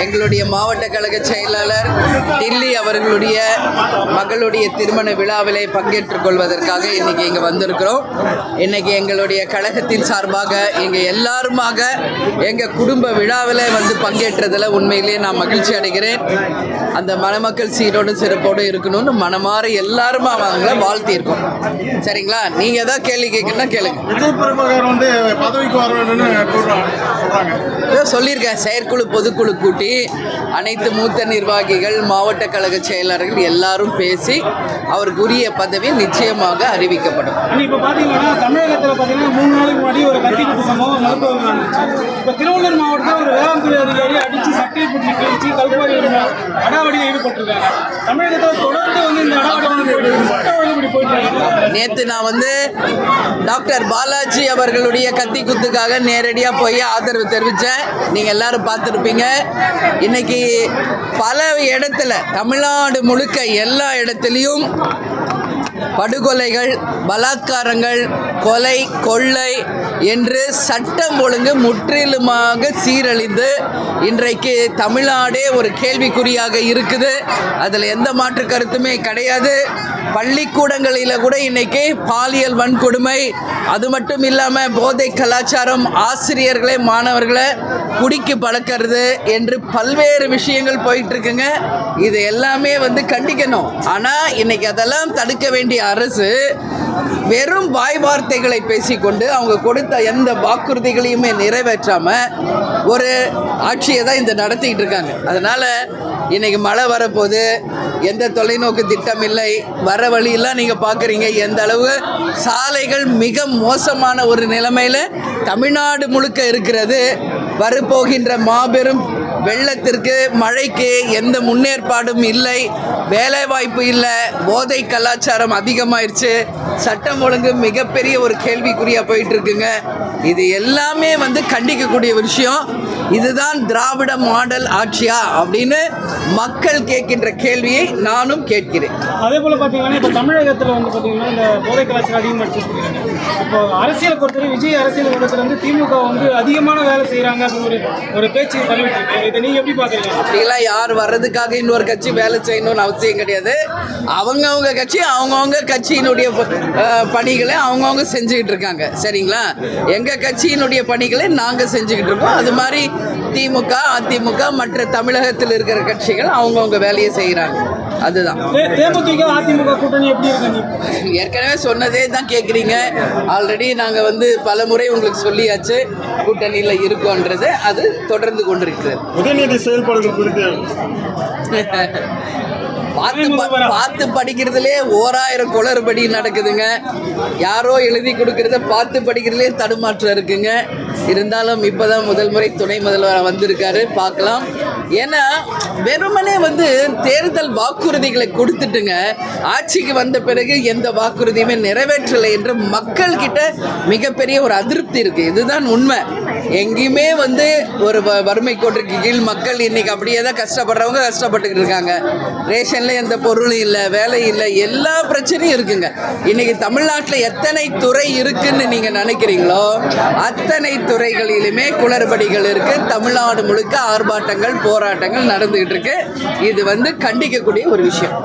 எங்களுடைய மாவட்ட கழக செயலாளர் டில்லி அவர்களுடைய மகளுடைய திருமண விழாவிலே பங்கேற்றுக் கொள்வதற்காக இன்னைக்கு இங்கே வந்திருக்கிறோம். இன்னைக்கு எங்களுடைய கழகத்தின் சார்பாக எங்கள் எல்லாருமாக எங்கள் குடும்ப விழாவில் வந்து பங்கேற்றதில் உண்மையிலேயே நான் மகிழ்ச்சி அடைகிறேன். அந்த மணமக்கள் சீரோடு சிறப்போடு இருக்கணும்னு மனமாற எல்லாருமா அவங்கள வாழ்த்தியிருக்கோம். சரிங்களா? நீங்கள் எதாவது கேள்வி கேட்கணும்னா கேளுங்க. சொல்லியிருக்கேன், செயற்குழு பொதுக்குழு கூட்டி அனைத்து மூத்த நிர்வாகிகள் மாவட்ட கழக செயலாளர்கள் எல்லாரும் பேசி அவருக்கு உரிய பதவி நிச்சயமாக அறிவிக்கப்படும். இப்போ பார்த்தீங்கன்னா தமிழகத்தில் பார்த்தீங்கன்னா 3 நாளைக்கு முன்னாடி ஒரு கத்திக்குத்து சம்பவம் மருத்துவம் நடந்துச்சு. இப்போ திருவள்ளூர் மாவட்டத்தில் ஒரு வேளாண்துறை அதிகாரி அடித்து சட்டையை பிடிச்சி கிழிச்சு கல்குவாரி அடாவடியில் ஈடுபட்டிருக்காங்க. தமிழகத்தில் தொடர்ந்து வந்து இந்த அடாவடி சட்ட ஒழுங்குபடி போயிட்டு நேற்று நான் வந்து டாக்டர் பாலாஜி அவர்களுடைய கத்தி குத்துக்காக நேரடியாக போய் ஆதரவு தெரிவித்தேன். நீங்கள் எல்லாரும் பார்த்துருப்பீங்க. இன்னைக்கு பல இடத்துல தமிழ்நாடு முழுக்க எல்லா இடத்துலையும் படுகொலைகள், பலாத்காரங்கள், கொலை, கொள்ளை என்று சட்டம் ஒழுங்கு முற்றிலுமாக சீரழிந்து இன்றைக்கு தமிழ்நாடே ஒரு கேள்விக்குறியாக இருக்குது. அதில் எந்த மாற்று கருத்துமே கிடையாது. பள்ளிக்கூடங்களில் கூட இன்னைக்கு பாலியல் வன்கொடுமை, அது மட்டும் இல்லாமல் போதை கலாச்சாரம், ஆசிரியர்களே மாணவர்களை குடிக்கு பழக்கிறது என்று பல்வேறு விஷயங்கள் போயிட்டுருக்குங்க. இது எல்லாமே வந்து கண்டிக்கணும். ஆனால் இன்னைக்கு அதெல்லாம் தடுக்க வேண்டிய அரசு வெறும் வாய் வார்த்தைகளை பேசிக்கொண்டு அவங்க கொடுத்த எந்த வாக்குறுதிகளையுமே நிறைவேற்றாமல் ஒரு ஆட்சியை தான் இந்த நடத்திக்கிட்டு இருக்காங்க. அதனால் இன்றைக்கி மழை வரப்போது, எந்த தொலைநோக்கு திட்டம் இல்லை. வர வழியெல்லாம் நீங்கள் பார்க்குறீங்க எந்த அளவு சாலைகள் மிக மோசமான ஒரு நிலைமையில் தமிழ்நாடு முழுக்க இருக்கிறது. வரப்போகின்ற மாபெரும் வெள்ளத்திற்கு, மழைக்கு எந்த முன்னேற்பாடும் இல்லை, வேலைவாய்ப்பு இல்லை, போதை கலாச்சாரம் அதிகமாயிருச்சு, சட்டம் ஒழுங்கு மிகப்பெரிய ஒரு கேள்விக்குறியாக போயிட்டுருக்குங்க. இது எல்லாமே வந்து கண்டிக்கக்கூடிய விஷயம். இதுதான் திராவிட மாடல் ஆட்சியா அப்படின்னு மக்கள் கேட்கின்ற கேள்வியை நானும் கேட்கிறேன். அதே போல் பார்த்தீங்கன்னா இப்போ தமிழகத்தில் வந்து பார்த்தீங்கன்னா இந்த போதை கலாச்சாரம் அதிகமாக இப்போ அரசியல் பொறுத்தவரை விஜய் அரசியல் கூடத்தில் வந்து திமுக வந்து அதிகமான வேலை செய்கிறாங்க அப்படின்னு ஒரு பேச்சு பண்ணிட்டு இதை நீங்கள் எப்படி பார்க்குறீங்க? அப்படிலாம் யார் வர்றதுக்காக இன்னொரு கட்சி வேலை செய்யணும்னு அவசியம் கிடையாது. அவங்கவுங்க கட்சி அவங்கவுங்க கட்சியினுடைய பணிகளை அவங்கவுங்க செஞ்சுக்கிட்டு இருக்காங்க. சரிங்களா? எங்கள் கட்சியினுடைய பணிகளை நாங்கள் செஞ்சுக்கிட்டு இருக்கோம். அது மாதிரி திமுக, அதிமுக, மற்ற தமிழகத்தில் இருக்கிற கட்சிகள் அவங்கவுங்க வேலையை செய்கிறாங்க. அதுதான். தேமுதிக அதிமுக கூட்டணி எப்படி இருக்கு? ஏற்கனவே சொன்னதே தான் கேட்குறீங்க. ஆல்ரெடி நாங்கள் வந்து பல முறை உங்களுக்கு சொல்லியாச்சு கூட்டணியில் இருக்கோன்றது. அது தொடர்ந்து கொண்டிருக்கிறது. உதயநிதி செயல்பாடுகள் குறித்து பார்த்து படிக்கிறதுலே 1000 குளறுபடி நடக்குதுங்க. யாரோ எழுதி கொடுக்கறத பார்த்து படிக்கிறதுலே தடுமாற்றம் இருக்குங்க. இருந்தாலும் இப்போதான் முதல் முறை துணை முதல்வர் வந்திருக்காரு, பார்க்கலாம். ஏன்னா வெறுமனே வந்து தேர்தல் வாக்குறுதிகளை கொடுத்துட்டுங்க ஆட்சிக்கு வந்த பிறகு எந்த வாக்குறுதியுமே நிறைவேற்றலை என்று மக்கள்கிட்ட மிகப்பெரிய ஒரு அதிருப்தி இருக்குது. இதுதான் உண்மை. எங்கேயுமே வந்து ஒரு வறுமை கோட்டுக்கு கீழ் மக்கள் இன்னைக்கு அப்படியே தான் கஷ்டப்படுறவங்க கஷ்டப்பட்டுக்கிட்டு இருக்காங்க. ரேஷனில் எந்த பொருளும் இல்லை, வேலை இல்லை, எல்லா பிரச்சனையும் இருக்குங்க. இன்னைக்கு தமிழ்நாட்டில் எத்தனை துறை இருக்குன்னு நீங்கள் நினைக்கிறீங்களோ அத்தனை துறைகளிலுமே குளறுபடிகள் இருக்குது. தமிழ்நாடு முழுக்க ஆர்ப்பாட்டங்கள், போராட்டங்கள் நடந்துகிட்டு இருக்கு. இது வந்து கண்டிக்கக்கூடிய ஒரு விஷயம்.